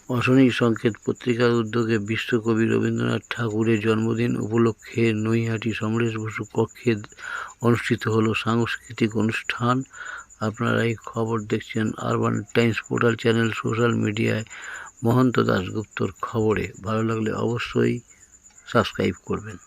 অশনি সংকেত পত্রিকার উদ্যোগে বিশ্বকবি রবীন্দ্রনাথ ঠাকুরের জন্মদিন উপলক্ষে নৈহাটি সমরেশ বসু কক্ষে অনুষ্ঠিত হলো সাংস্কৃতিক অনুষ্ঠান। আপনারা এই খবর দেখছেন urban Times portal channel, social মিডিয়ায় মহন্ত দাশগুপ্তর খবরে। ভালো লাগলে অবশ্যই সাবস্ক্রাইব করবেন।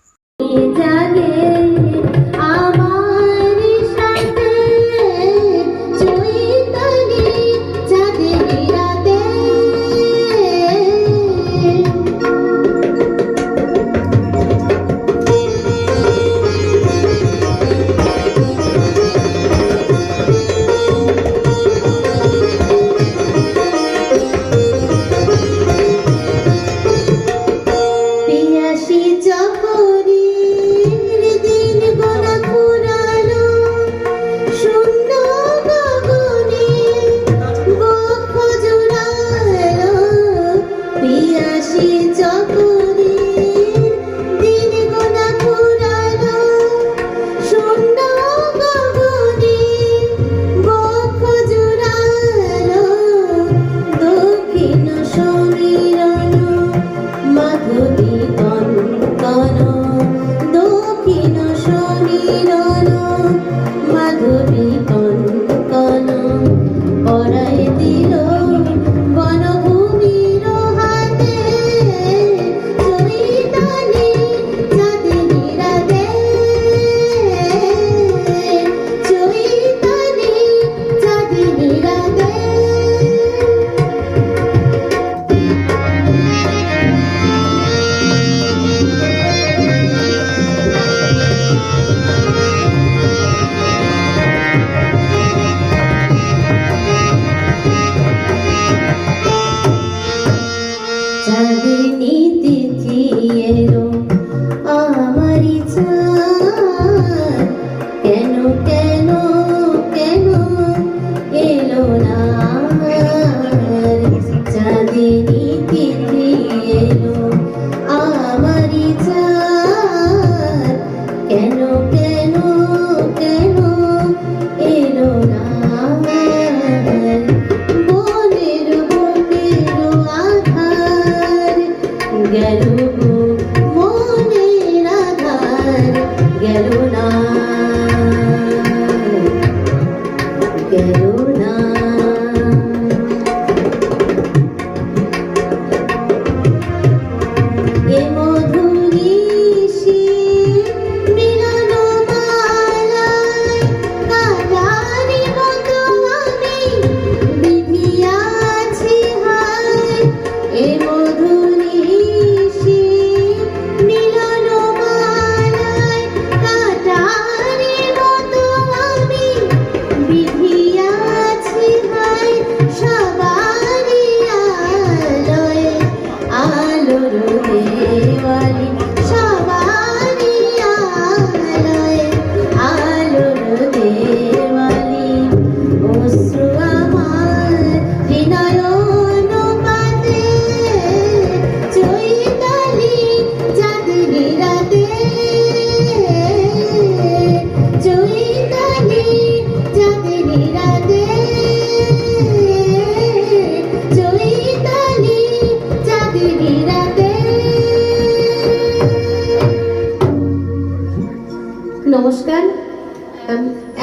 নমস্কার।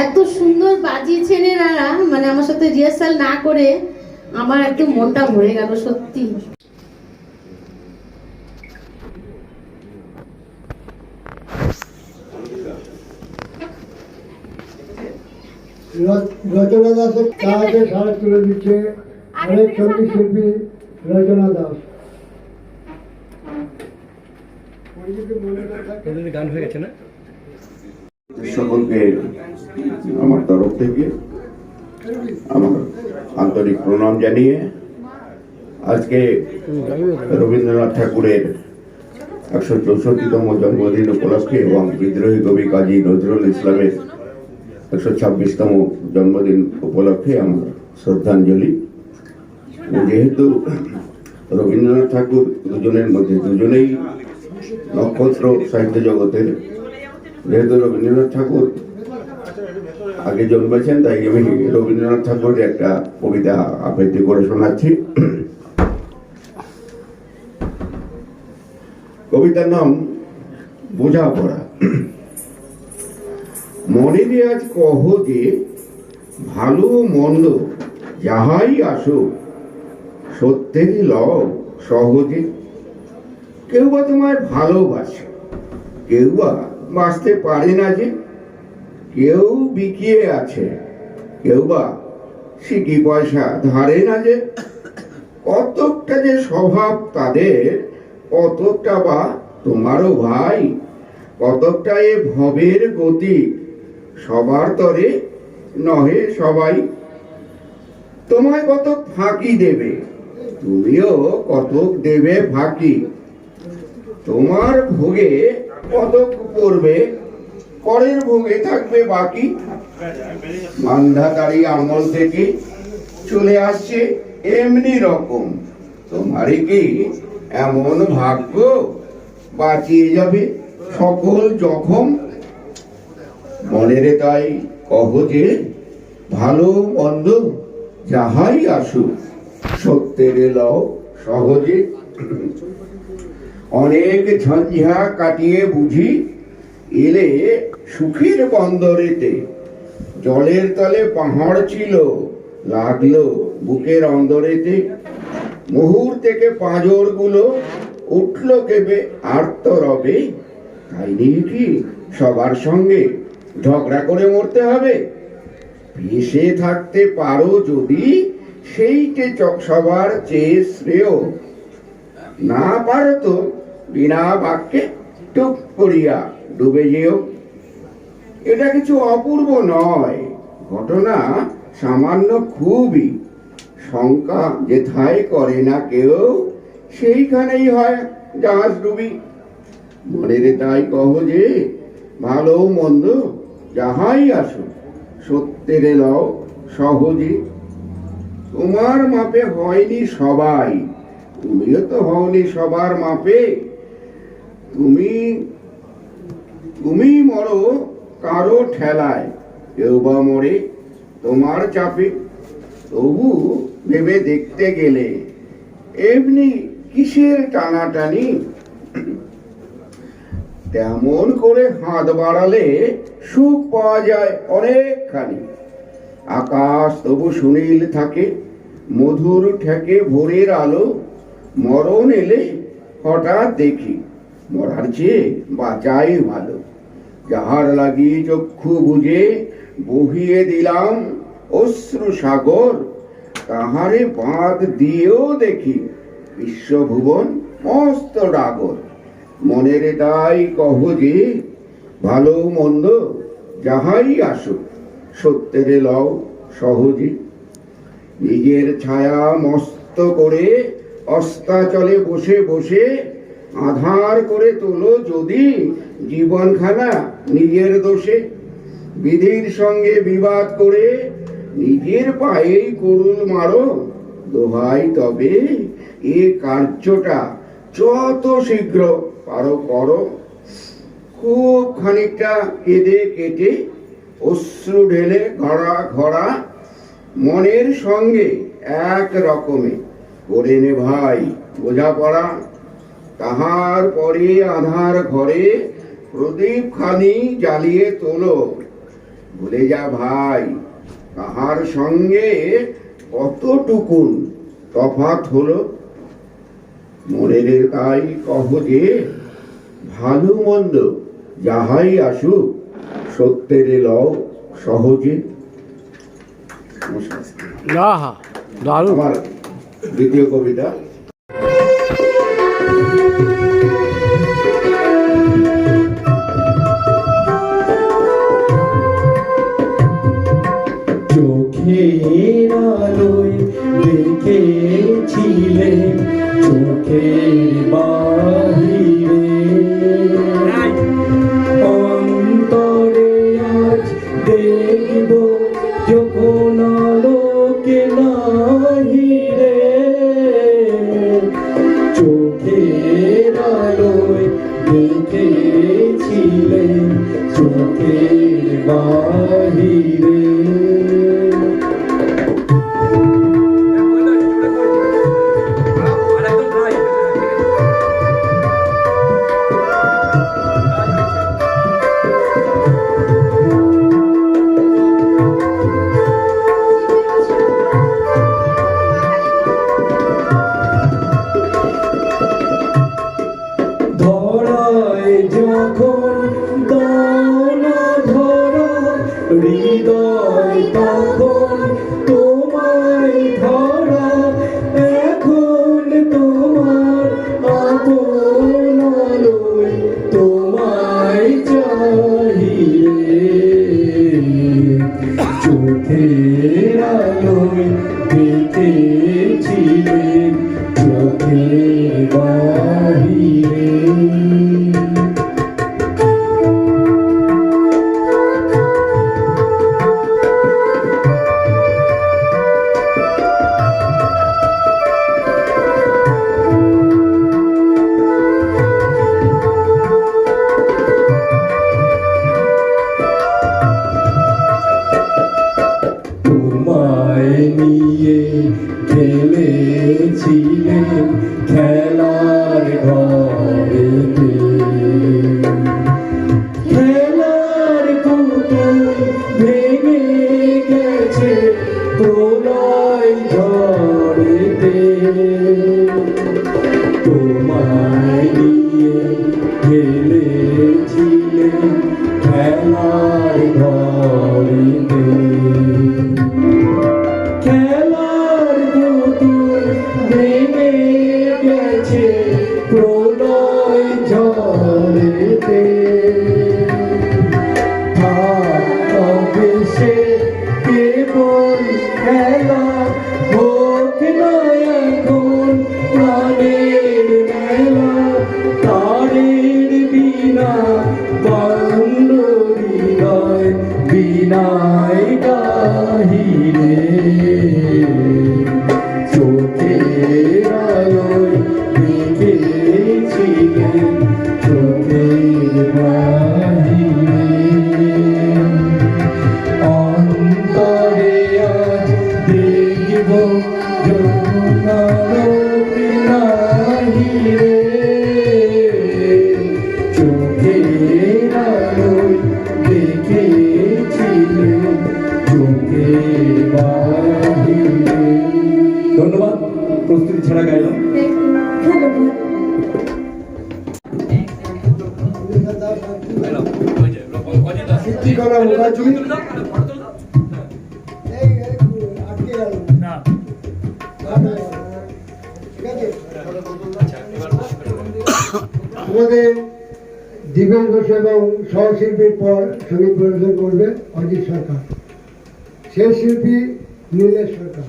এত সুন্দর বাজিয়েছেন এনারা, মানে আমার সাথে রিহার্সাল না করে আমার একদম মনটা ভরে গেল সত্যি। রচনা দাসের কাজে সারা তুলে দিচ্ছে অনেক সঙ্গীত শিল্পী রচনা দাস। গান হয়ে গেছে না? সকলকে আমার তরফ থেকে আমার আন্তরিক প্রণাম জানিয়ে আজকে রবীন্দ্রনাথ ঠাকুরের 164তম জন্মদিন উপলক্ষে এবং বিদ্রোহী কবি কাজী নজরুল ইসলামের 126তম জন্মদিন উপলক্ষে আমার শ্রদ্ধাঞ্জলি। যেহেতু রবীন্দ্রনাথ ঠাকুর দুজনের মধ্যে দুজনেই নক্ষত্র সাহিত্য জগতের, যেহেতু রবীন্দ্রনাথ ঠাকুর আগে জন্মেছেন তাই আমি রবীন্দ্রনাথ ঠাকুরের একটা কবিতা আবৃত্তি করে শোনাচ্ছি। কবিতার নাম বোঝাপড়া। মনে দিয়ে আজ কহ যে ভালো মন্দ যাহাই আসুক সত্যেরই লও সহজে। কেউ বা তোমায় ভালোবাসে, কেউ বা বাঁচতে পারে না যে, কেউ বিকিয়ে আছে, কেউ বা সিকি পয়সা ধারে না যে। কতকটা যে স্বভাব তাদের, কতকটা বা তোমারও ভাই, কতকটা এ ভবের গতি, সবার তরে নহে সবাই। তোমায় কতক ফাঁকি দেবে, তুমিও কতক দেবে ফাঁকি। তোমার ভোগে কতক পড়বে, পরের ভোগে থাকবে বাকি। মান্ধাতারি আমল থেকে চলে আসছে এমনি রকম, তোমারই কি এমন ভাগ্য বাঁচিয়ে যাবে সকল জখম। মনের তাই কহ যে ভালো মন্দ যাহাই আসুক সত্যের লও সহজে। অনেক ঝঞ্ঝা কাটিয়ে বুঝি এলে সুখের বন্দরেতে। জলের তলে পাহাড় ছিল, লাগলো বুকের অন্দরেতে। মুহুর থেকে পাঁজর গুলো উঠলো কেবে আর্ত রবে। তাই নিয়ে কি সবার সঙ্গে ঝগড়া করে মরতে হবে? ভেসে থাকতে পারো যদি সেইটে সবার চেয়ে শ্রেয়। না পারো তো বিনা বাক্যে টুপ করিয়া ডুবে যেও। এটা কিছু অপূর্ব নয়, ঘটনা সামান্য খুবই। শঙ্কা যেথায় করে না কেউ, সেইখানেই হয় জাহাজ ডুবি। মনের তাই কহ যে ভালো মন্দ যাহাই আসুক সত্যের লও সহজে। তোমার মাপে হয়নি সবাই, তুমিও তো হওনি সবার মাপে। তুমি মরো কারো ঠেলায়, কেউ বা মরে তোমার চাপে। তবু ভেবে দেখতে গেলে এমনি কিসের টানাটানি? তেমন করে হাত বাড়ালে সুখ পাওয়া যায় অনেকখানি। আকাশ তবু সুনীল থাকে, মধুর ঠেকে ভোরের আলো। মরণ এলে হঠাৎ দেখি মরার চেয়ে বাঁচাই ভালো। যাহার লাগি চক্ষু বুঝে বহিয়ে দিলাম অশ্রু সাগর, তাহারে বাঁধ দিয়েও দেখি বিশ্বভুবন মস্ত ডাগর। মনের তাই কহ যে ভালো মন্দ যাহাই আসুক সত্যের লও সহজে। নিজের ছায়া মস্ত করে অস্তাচলে বসে বসে আধার করে তোলো যদি জীবনখানা নিজের দোষে। বিধির সঙ্গে বিবাদ করে নিজের পায়েই কুড়ুল মারো। দোহাই তবে এ কার্যটা যত শীঘ্র পারো করো। খুব খানিকটা কেঁদে কেটে অশ্রু ঢেলে ঘড়া ঘড়া মনের সঙ্গে এক রকমে করে নে ভাই বোঝাপড়া। তাহার পরে আধার ঘরে প্রদীপ খানি জ্বালিয়ে তোলো। ভুলে যা ভাই তাহার সঙ্গে কতটুকুন তফাৎ হলো। মনের তাই কহ যে ভালো মন্দ যাহাই আসুক সত্যের লও সহজে। দারুণ। আমার দ্বিতীয় কবিতা। চোখের আলোয় দেখেছিলে চোখের বাহিরে, অন্তরে আজ দেখব যখন আলোকে নাহিরে। চোখের আলোয় দেখেছিলে চোখের বাহিরে। ছিলেন খেলার ঘরেতে। খেলার পুতুল ভেঙে গেছে প্রলয় ঝড়েতে। তোমায় নিয়ে খেলেছিলেন খেলার ঘরেতে। খেলার পুতুল ভেঙে গেছে প্রলয় ঝড়েতে। সে কেবল খেলা হোক না এখন প্রাণের মেলা। তারের বিনা বাংল হৃদয় বিনায় গাহিরে। চোখের আলোয় দেখেছিলেন চোখের বাহিরে। অন্তরে আজ দেখব যমুনার নাহিরে। চোখের আলোয় দেখেছিলেন চোখের বাহিরে। ধন্যবাদ। প্রস্তুতি ছাড়া গাইলাম। করা মোবাইল আটকে গেল না। আমাদের দীপেন ঘোষ এবং সহশিল্পীর পর সঙ্গীত পরিবেশন করবে অজিত সরকার, শেষ শিল্পী নীলেশ সরকার।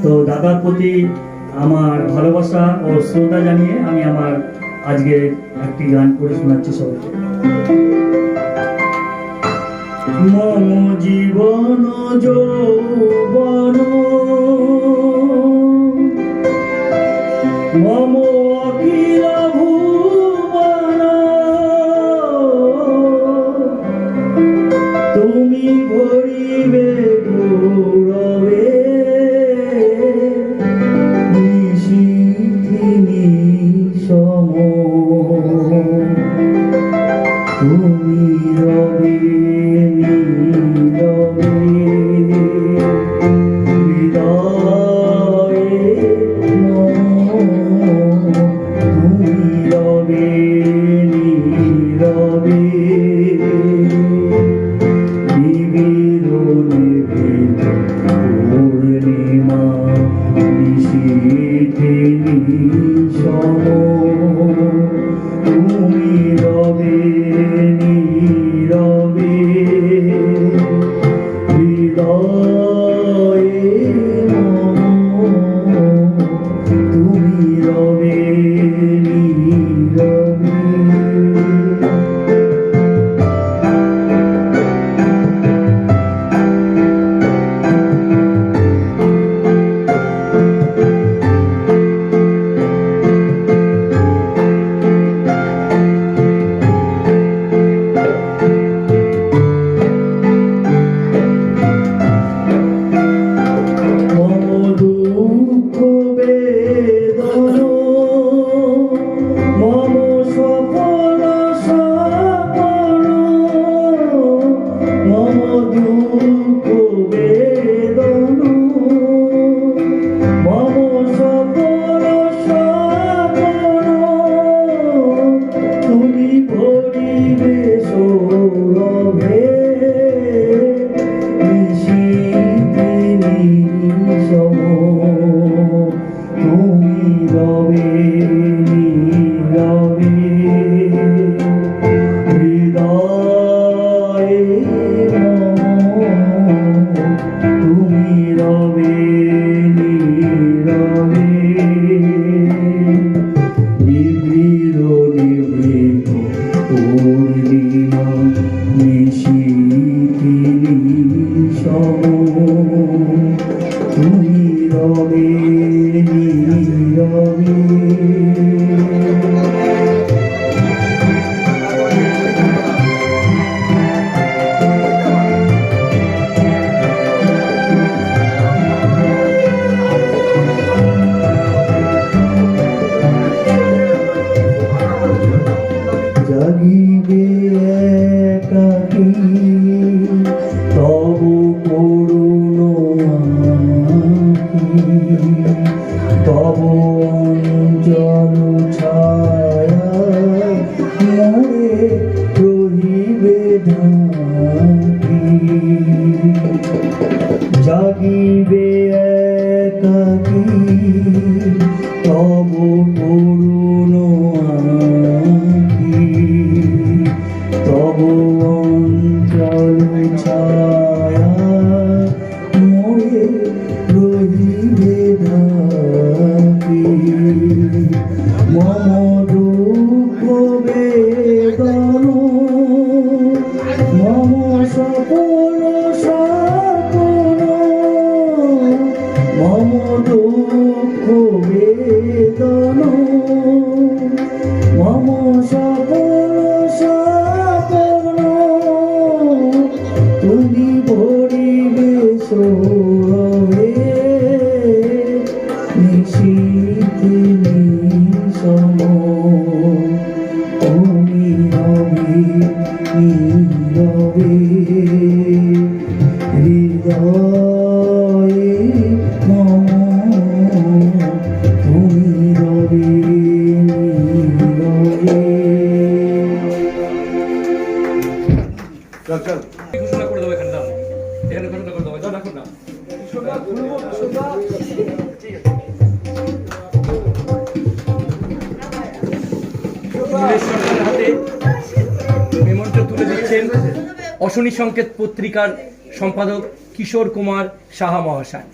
তো দাদার প্রতি আমার ভালোবাসা ও শ্রদ্ধা জানিয়ে আমি আমার আজকে একটি গান করে শোনাচ্ছি সবাইকে। মম জীবন যৌবন মম অখিল ভুবন, তুমি ভরিবে গৌরবে নিশিথিনী সম। তুমি রবে নীরবে হৃদয়ে তুমি রবে নীরবে নিবিড়নে পূর্ণিমা নিশীথিনী সম। তুমি রবে নীরবে হৃদয়ে তুমি রবে নীরবে। দুঃখ বেদন জাগিবে একাকী তব করুণ আঁখি, তব অঞ্চল ছায়া মোরে রহিবে ঢাকি। জাগিবে একাকী তব করুণ আঁখি, তব অঞ্চল ছায়া মোরে রহিবে ঢাকি। মম দুঃখ বেদন মম সকল সকল, মম দুঃখ বেদন মম সকল সকল, তুমি ভরিবে সৌরভে নিশীথে নিশম। তুমি রবি নীরবে হৃদয়ে মম, তুমি রবি নীরবে। ঘোষণা করে দেবো, এখানে দাও, এখানে ঘোষণা করে দেবো, দাও রাখুন না। নীলেশ সরকারের হাতে মেমোন্টো তুলে দিচ্ছেন অশনি সংকেত পত্রিকার সম্পাদক কিশোর কুমার সাহা মহাশয়।